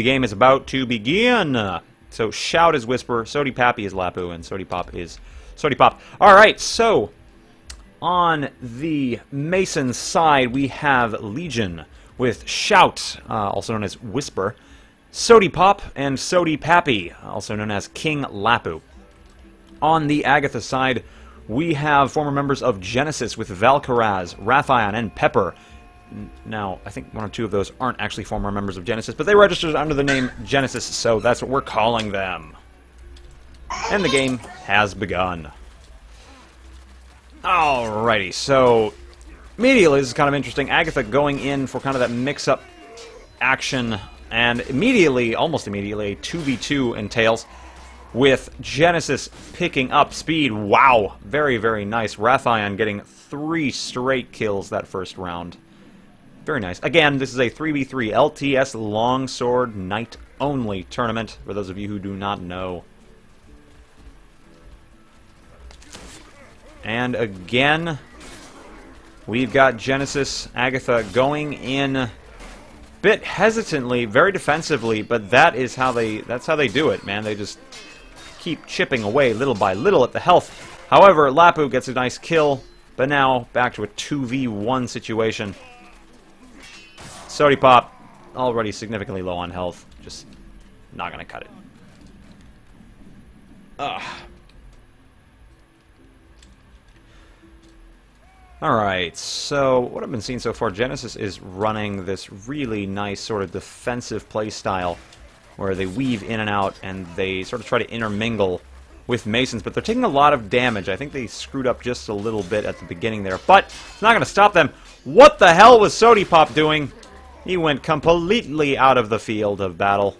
game is about to begin. So Shout is Whisper, Sody Pappy is Lapu, and Sody Pop is Sody Pop. Alright, so on the Mason side, we have Legion with Shout, also known as Whisper, Sody Pop, and Sody Pappy, also known as King Lapu. On the Agatha side, we have former members of Genesis with Valkaraz, Rathion, and Pepper. Now, I think one or two of those aren't actually former members of Genesis, but they registered under the name Genesis, so that's what we're calling them. And the game has begun. Alrighty, so immediately this is kind of interesting. Agatha going in for kind of that mix-up action, and immediately, almost immediately, a 2v2 entails, with Genesis picking up speed. Wow, very, very nice. Rathion getting 3 straight kills that first round. Very nice. Again, this is a 3v3 LTS Longsword Knight only tournament, for those of you who do not know. And again, we've got Genesis, Agatha going in a bit hesitantly, very defensively, but that's how they do it, man. They just keep chipping away little by little at the health. However, Lapu gets a nice kill, but now back to a 2v1 situation. Sody Pop, already significantly low on health. Just not going to cut it. Ugh. Alright, so what I've been seeing so far, Genesis is running this really nice sort of defensive play style where they weave in and out and they sort of try to intermingle with Masons, but they're taking a lot of damage. I think they screwed up just a little bit at the beginning there, but it's not going to stop them. What the hell was Sody Pop doing? He went completely out of the field of battle.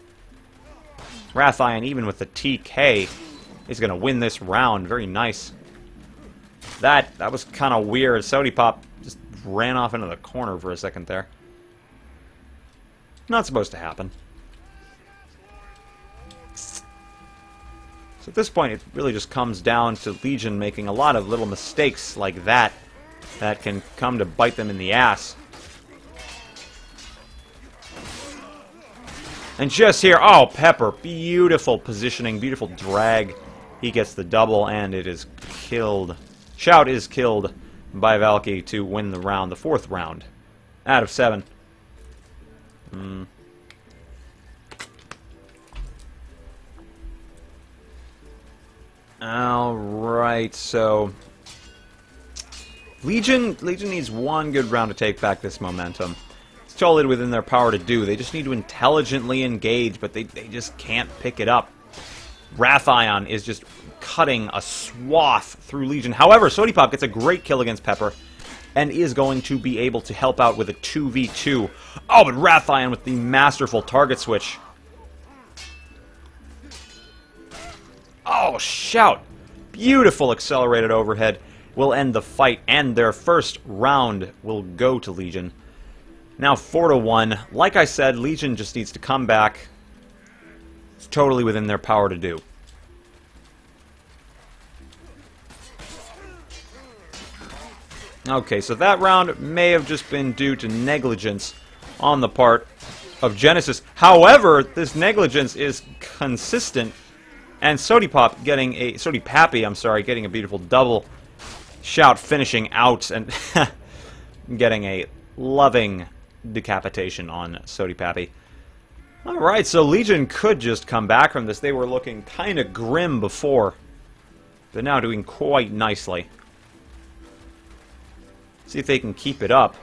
Rathion, even with the TK, is going to win this round. Very nice. That was kind of weird. Sody Pop just ran off into the corner for a second there. Not supposed to happen. So at this point, it really just comes down to Legion making a lot of little mistakes like that can come to bite them in the ass. And just here, oh, Pepper, beautiful positioning, beautiful drag. He gets the double, and it is killed. Shout is killed by Valky to win the round, the 4th round out of 7. Alright, so Legion needs one good round to take back this momentum. It's totally within their power to do. They just need to intelligently engage, but they just can't pick it up. Rathion is just cutting a swath through Legion. However, Sody Pop gets a great kill against Pepper and is going to be able to help out with a 2v2. Oh, but Rathion with the masterful target switch. Oh, Shout! Beautiful accelerated overhead will end the fight, and their first round will go to Legion. Now 4-1. Like I said, Legion just needs to come back. It's totally within their power to do. Okay, so that round may have just been due to negligence on the part of Genesis. However, this negligence is consistent, and Sody Pappy, I'm sorry, getting a beautiful double. Shout finishing out and getting a loving decapitation on Sody Pappy. Alright, so Legion could just come back from this. They were looking kind of grim before. They're now doing quite nicely. See if they can keep it up.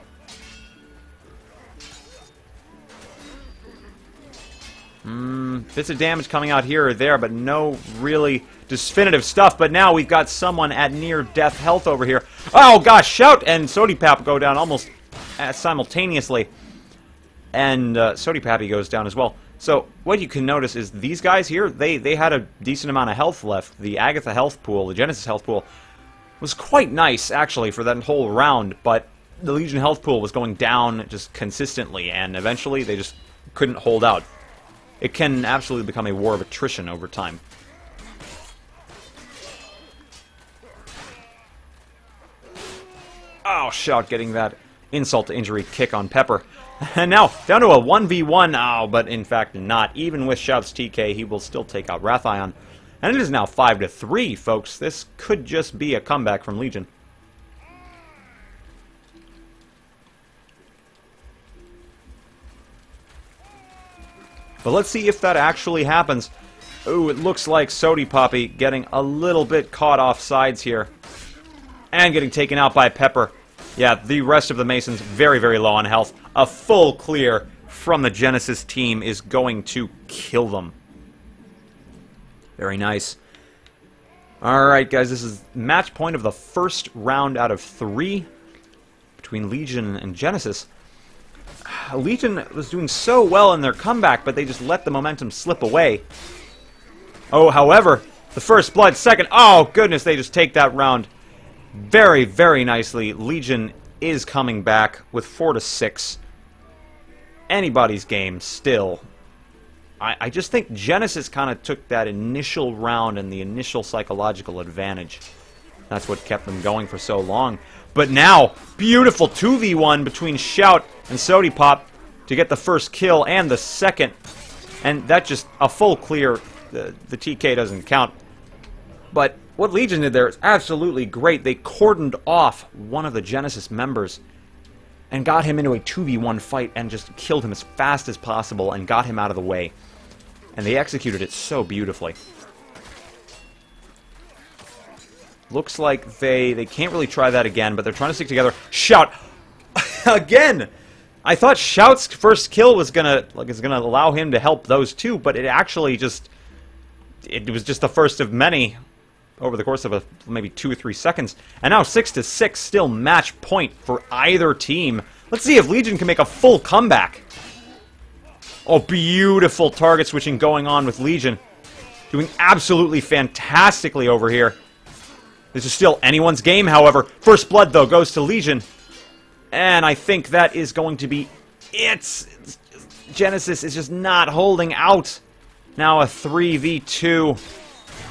Bits of damage coming out here or there, but no really definitive stuff. But now we've got someone at near-death health over here. Oh gosh, Shout and Sody Pap go down almost simultaneously. And Sody Pappy goes down as well. So what you can notice is these guys here, they had a decent amount of health left. The Agatha health pool, the Genesis health pool, was quite nice, actually, for that whole round, but the Legion health pool was going down just consistently, and eventually they just couldn't hold out. It can absolutely become a war of attrition over time. Oh, Shout getting that insult to injury kick on Pepper. And now, down to a 1v1. Oh, but in fact not. Even with Shout's TK, he will still take out Rathion. And it is now 5-3, folks. This could just be a comeback from Legion. But let's see if that actually happens. Ooh, it looks like Sody Poppy getting a little bit caught off sides here. And getting taken out by Pepper. Yeah, the rest of the Masons very, very low on health. A full clear from the Genesis team is going to kill them. Very nice. Alright, guys, this is match point of the first round out of 3 between Legion and Genesis. Legion was doing so well in their comeback, but they just let the momentum slip away. Oh, however, the first blood, second... Oh, goodness, they just take that round very, very nicely. Legion is coming back with 4-6. Anybody's game still. I just think Genesis kind of took that initial round and the initial psychological advantage. That's what kept them going for so long. But now, beautiful 2v1 between Shout and Sody Pop to get the first kill and the second. And that just, a full clear, the TK doesn't count. But what Legion did there is absolutely great. They cordoned off one of the Genesis members and got him into a 2v1 fight and just killed him as fast as possible and got him out of the way. And they executed it so beautifully. Looks like they can't really try that again, but they're trying to stick together. Shout! Again! I thought Shout's first kill was gonna allow him to help those two, but it actually just... It was just the first of many over the course of maybe 2 or 3 seconds. And now 6-6, still match point for either team. Let's see if Legion can make a full comeback. Oh, beautiful target switching going on with Legion. Doing absolutely fantastically over here. This is still anyone's game, however. First blood, though, goes to Legion. And I think that is going to be it. Genesis is just not holding out. Now a 3v2.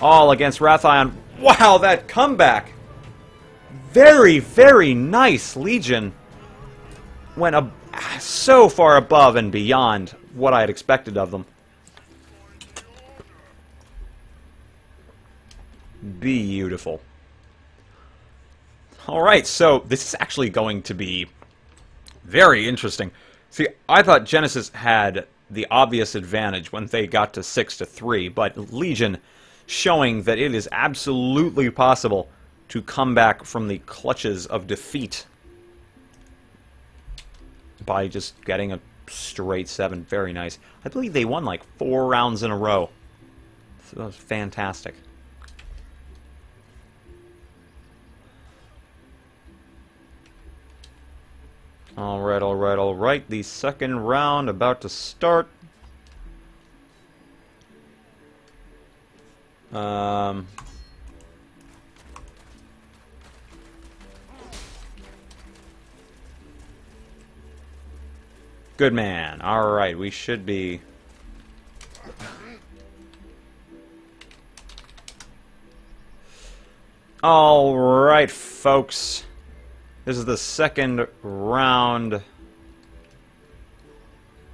All against Rathion. Wow, that comeback. Very, very nice. Legion went so far above and beyond what I had expected of them. Beautiful. Alright, so this is actually going to be very interesting. See, I thought Genesis had the obvious advantage when they got to 6-3, but Legion showing that it is absolutely possible to come back from the clutches of defeat by just getting a straight 7. Very nice. I believe they won like 4 rounds in a row. So that was fantastic. Alright, alright, alright. The second round about to start. Good man. Alright, we should be... Alright, folks. This is the second round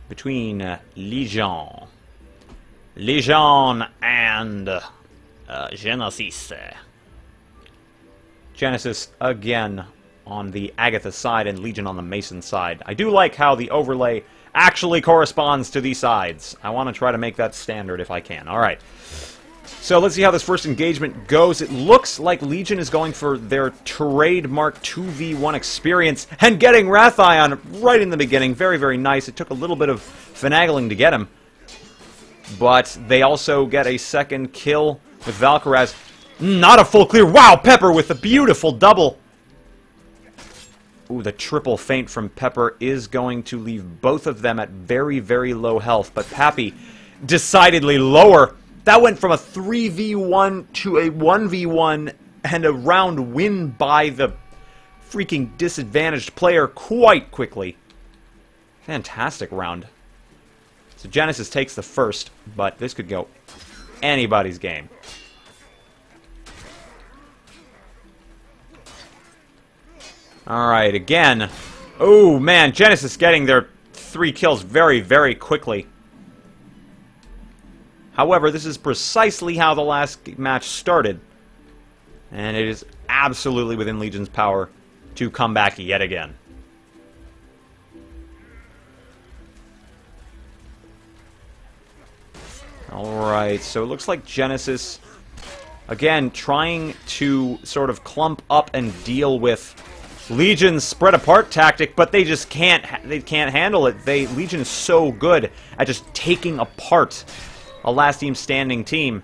between Legion and Genesis. Genesis again on the Agatha side and Legion on the Mason side. I do like how the overlay actually corresponds to these sides. I want to try to make that standard if I can. Alright. So let's see how this first engagement goes. It looks like Legion is going for their trademark 2v1 experience and getting Rathion right in the beginning. Very, very nice. It took a little bit of finagling to get him. But they also get a second kill with Valkyraz. Not a full clear. Wow, Pepper with a beautiful double. Ooh, the triple feint from Pepper is going to leave both of them at very, very low health. But Pappy decidedly lower. That went from a 3v1 to a 1v1 and a round win by the freaking disadvantaged player quite quickly. Fantastic round. So Genesis takes the first, but this could go anybody's game. Alright, again. Oh, man, Genesis getting their 3 kills very, very quickly. However, this is precisely how the last match started. And it is absolutely within Legion's power to come back yet again. Alright, so it looks like Genesis, again, trying to sort of clump up and deal with Legion's spread apart tactic, but they just can't handle it. Legion is so good at just taking apart a last team standing team,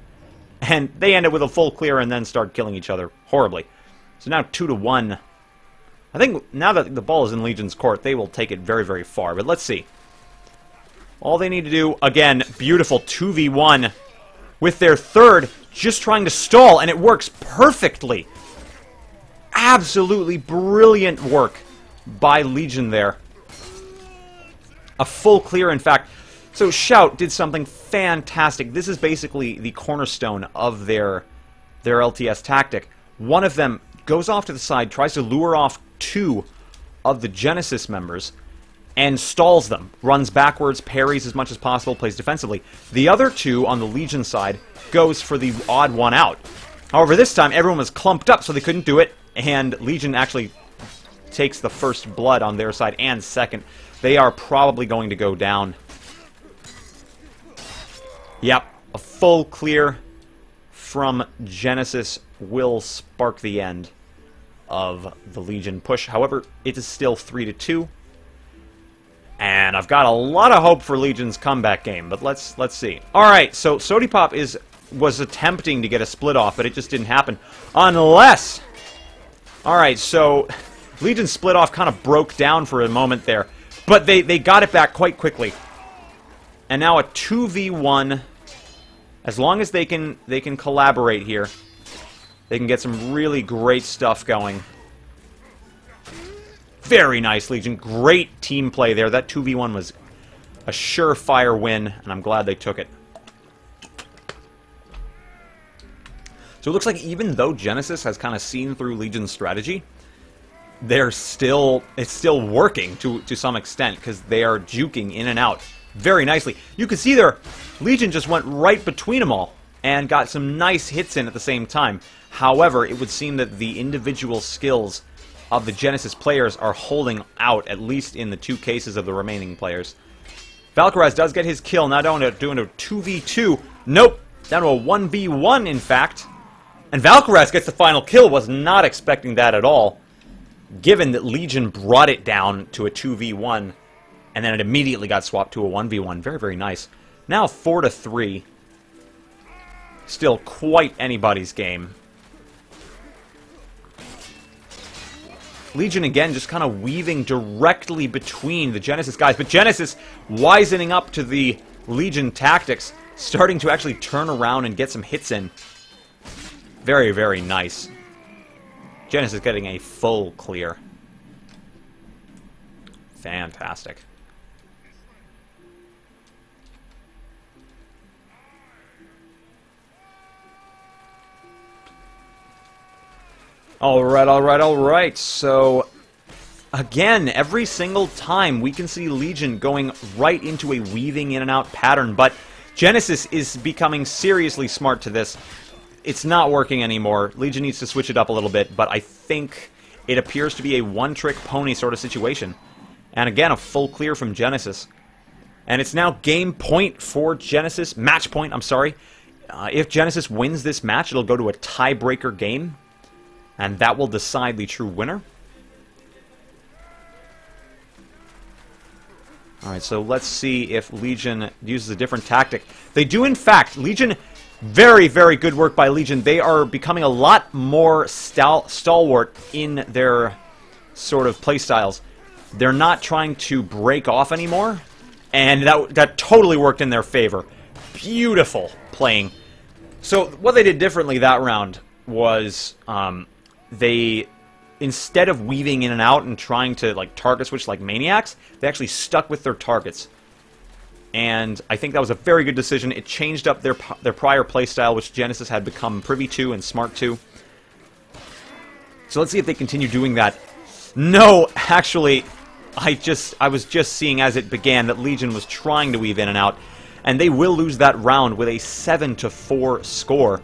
and they end it with a full clear and then start killing each other horribly. So now 2-1. I think now that the ball is in Legion's court, they will take it very, very far, but let's see. All they need to do, again, beautiful 2v1 with their third, just trying to stall, and it works perfectly. Absolutely brilliant work by Legion there. A full clear, in fact. So Shout did something fantastic. This is basically the cornerstone of their LTS tactic. One of them goes off to the side, tries to lure off 2 of the Genesis members, and stalls them. Runs backwards, parries as much as possible, plays defensively. The other 2 on the Legion side goes for the odd one out. However, this time everyone was clumped up, so they couldn't do it, and Legion actually takes the first blood on their side and second. They are probably going to go down. Yep, a full clear from Genesis will spark the end of the Legion push. However, it is still 3-2. And I've got a lot of hope for Legion's comeback game, but let's see. Alright, so Sodipop was attempting to get a split off, but it just didn't happen. Unless... Alright, so Legion's split off kind of broke down for a moment there, but they got it back quite quickly. And now a 2v1. As long as they can collaborate here, they can get some really great stuff going. Very nice, Legion. Great team play there. That 2v1 was a surefire win, and I'm glad they took it. So it looks like even though Genesis has kind of seen through Legion's strategy, it's still working to some extent, because they are juking in and out very nicely. You can see there, Legion just went right between them all and got some nice hits in at the same time. However, it would seem that the individual skills of the Genesis players are holding out, at least in the 2 cases of the remaining players. Valkyraz does get his kill, now down to doing a 2v2. Nope, down to a 1v1, in fact. And Valkyraz gets the final kill. Was not expecting that at all, given that Legion brought it down to a 2v1, and then it immediately got swapped to a 1v1. Very, very nice. Now 4-3. Still quite anybody's game. Legion, again, just kind of weaving directly between the Genesis guys. But Genesis, wisening up to the Legion tactics, starting to actually turn around and get some hits in. Very, very nice. Genesis getting a full clear. Fantastic. Alright. So, again, every single time we can see Legion going right into a weaving in and out pattern, but Genesis is becoming seriously smart to this. It's not working anymore. Legion needs to switch it up a little bit, but I think it appears to be a one-trick pony sort of situation. And again, a full clear from Genesis. And it's now game point for Genesis. Match point, I'm sorry. If Genesis wins this match, it'll go to a tiebreaker game. And that will decide the true winner. Alright, so let's see if Legion uses a different tactic. They do, in fact. Legion, very, very good work by Legion. They are becoming a lot more stalwart in their sort of playstyles. They're not trying to break off anymore. And that totally worked in their favor. Beautiful playing. So what they did differently that round was... they, instead of weaving in and out and trying to like target switch like maniacs, they actually stuck with their targets. And I think that was a very good decision. It changed up their prior playstyle, which Genesis had become privy to and smart to. So let's see if they continue doing that. No, actually, I was just seeing as it began that Legion was trying to weave in and out, and they will lose that round with a 7-4 score.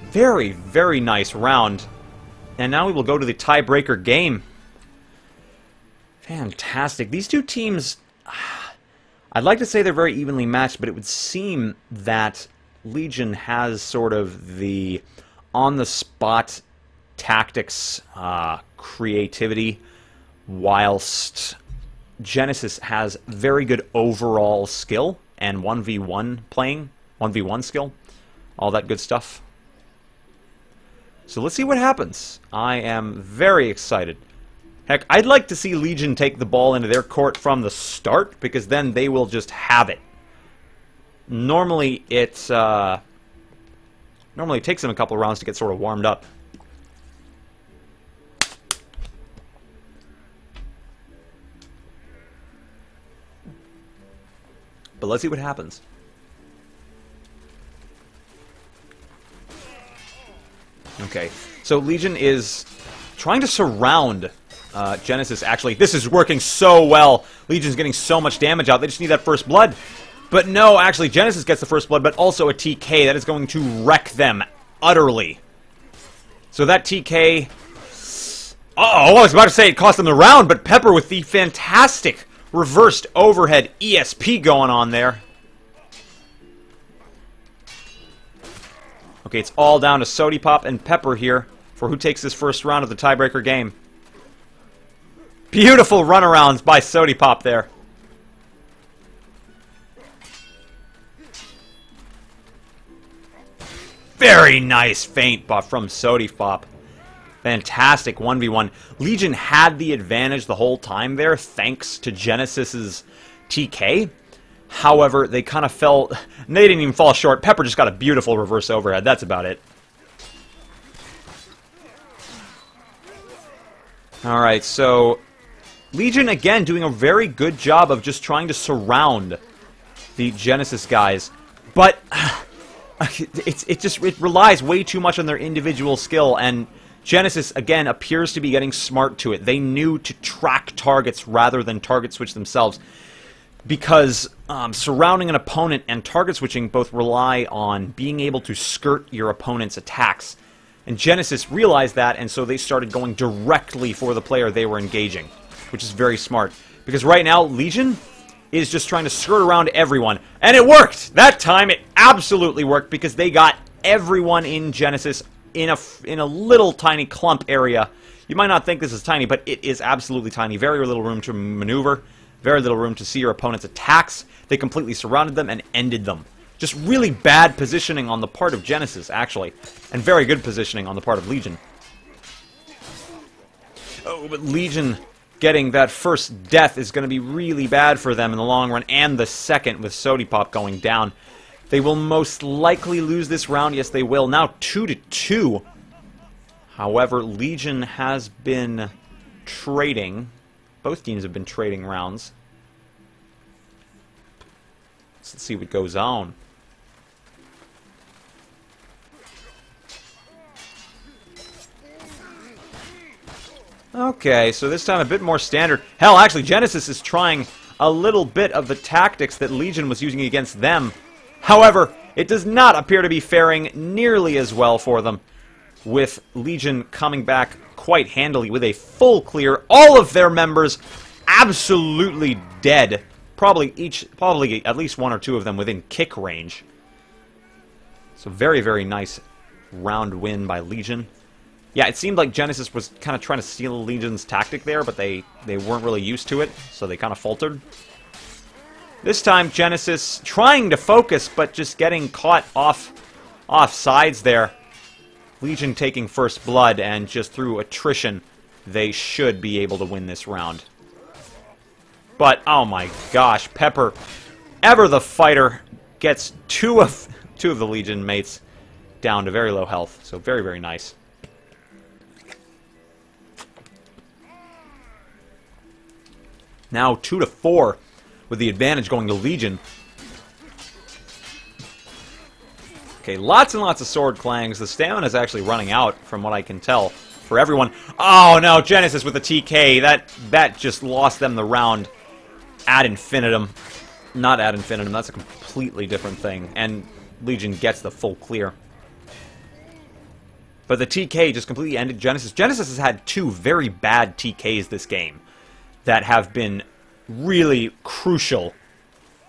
Very, very nice round. And now we will go to the tiebreaker game. Fantastic. These two teams, I'd like to say they're very evenly matched, but it would seem that Legion has sort of the on-the-spot tactics, creativity, whilst Genesis has very good overall skill and 1v1 playing, 1v1 skill, all that good stuff. So let's see what happens. I am very excited. Heck, I'd like to see Legion take the ball into their court from the start, because then they will just have it. Normally it takes them a couple of rounds to get sort of warmed up. But let's see what happens. Okay, so Legion is trying to surround Genesis. Actually, this is working so well. Legion's getting so much damage out. They just need that first blood. But no, actually, Genesis gets the first blood, but also a TK. That is going to wreck them utterly. So that TK... Uh-oh, I was about to say it cost them the round, but Pepper with the fantastic reversed overhead ESP going on there. Okay, it's all down to Sodipop and Pepper here for who takes this first round of the tiebreaker game. Beautiful runarounds by Sodipop there. Very nice feint from Sodipop. Fantastic 1v1. Legion had the advantage the whole time there, thanks to Genesis's TK. However, they kind of fell... They didn't even fall short. Pepper just got a beautiful reverse overhead. That's about it. Alright, so... Legion, again, doing a very good job of just trying to surround the Genesis guys. But... it relies way too much on their individual skill, and Genesis, again, appears to be getting smart to it. They knew to track targets rather than target switch themselves, because surrounding an opponent and target switching both rely on being able to skirt your opponent's attacks. And Genesis realized that, and so they started going directly for the player they were engaging, which is very smart. Because right now, Legion is just trying to skirt around everyone. And it worked! That time it absolutely worked, because they got everyone in Genesis in a little tiny clump area. You might not think this is tiny, but it is absolutely tiny. Very little room to maneuver. Very little room to see your opponent's attacks. They completely surrounded them and ended them. Just really bad positioning on the part of Genesis, actually. And very good positioning on the part of Legion. Oh, but Legion getting that first death is going to be really bad for them in the long run, and the second with Sodipop going down. They will most likely lose this round. Yes, they will. Now 2-2. However, Legion has been trading. Both teams have been trading rounds. So let's see what goes on. Okay, so this time a bit more standard. Hell, actually, Genesis is trying a little bit of the tactics that Legion was using against them. However, it does not appear to be faring nearly as well for them, with Legion coming back quite handily with a full clear. All of their members absolutely dead. Probably at least one or two of them within kick range. So very, very nice round win by Legion. Yeah, it seemed like Genesis was kind of trying to steal Legion's tactic there, but they weren't really used to it, so they kind of faltered. This time, Genesis trying to focus, but just getting caught off sides there. Legion taking first blood, and just through attrition, they should be able to win this round. But, oh my gosh, Pepper, ever the fighter, gets two of the Legion mates down to very low health. So very, very nice. Now 2-4 with the advantage going to Legion. Okay, lots and lots of sword clangs. The stamina is actually running out, from what I can tell, for everyone. Oh no, Genesis with the TK. That just lost them the round ad infinitum. Not ad infinitum, that's a completely different thing. And Legion gets the full clear. But the TK just completely ended Genesis. Genesis has had 2 very bad TKs this game that have been really crucial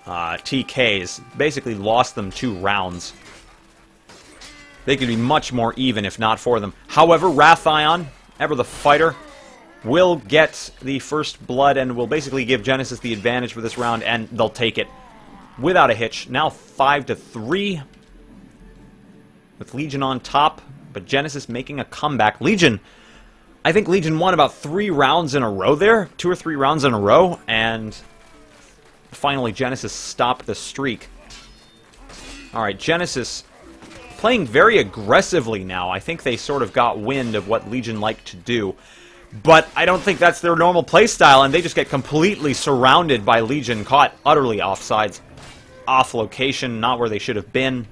TKs. Basically lost them 2 rounds. They could be much more even if not for them. However, Rathion, ever the fighter, will get the first blood and will basically give Genesis the advantage for this round, and they'll take it without a hitch. Now 5-3 with Legion on top, but Genesis making a comeback. Legion, I think Legion won about 3 rounds in a row there, 2 or 3 rounds in a row, and finally Genesis stopped the streak. Alright, Genesis playing very aggressively now. I think they sort of got wind of what Legion like to do. But I don't think that's their normal playstyle, and they just get completely surrounded by Legion, caught utterly offsides, off location, not where they should have been.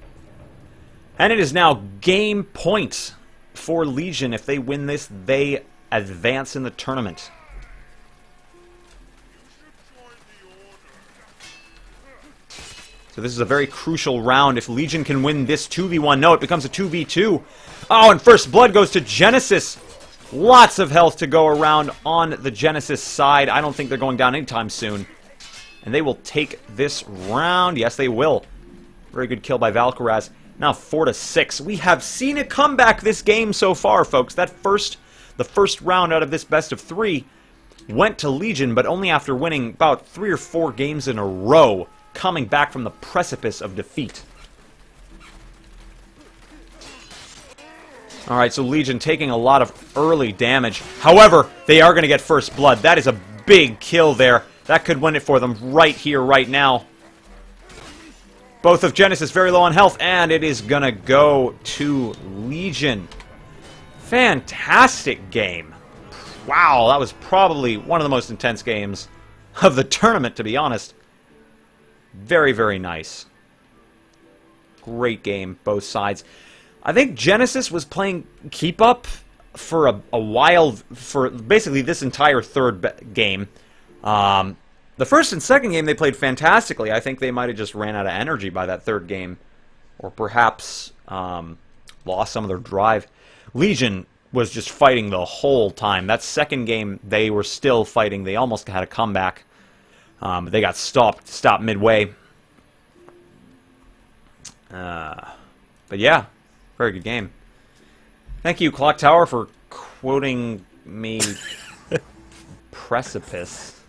And it is now game point for Legion. If they win this, they advance in the tournament. So this is a very crucial round. If Legion can win this 2v1, no, it becomes a 2v2. Oh, and first blood goes to Genesis. Lots of health to go around on the Genesis side. I don't think they're going down anytime soon. And they will take this round. Yes, they will. Very good kill by Valkyraz. Now 4-6. We have seen a comeback this game so far, folks. The first round out of this best of 3 went to Legion, but only after winning about 3 or 4 games in a row, coming back from the precipice of defeat. Alright, so Legion taking a lot of early damage. However, they are going to get first blood. That is a big kill there. That could win it for them right here, right now. Both of Genesis very low on health, and it is going to go to Legion. Fantastic game. Wow, that was probably one of the most intense games of the tournament, to be honest. Very, very nice. Great game, both sides. I think Genesis was playing keep up for a while, for basically this entire third game. The first and second game they played fantastically. I think they might have just ran out of energy by that third game, or perhaps lost some of their drive. Legion was just fighting the whole time. That second game they were still fighting. They almost had a comeback. They got stopped midway. But yeah, very good game. Thank you, Clocktower, for quoting me. Precipice.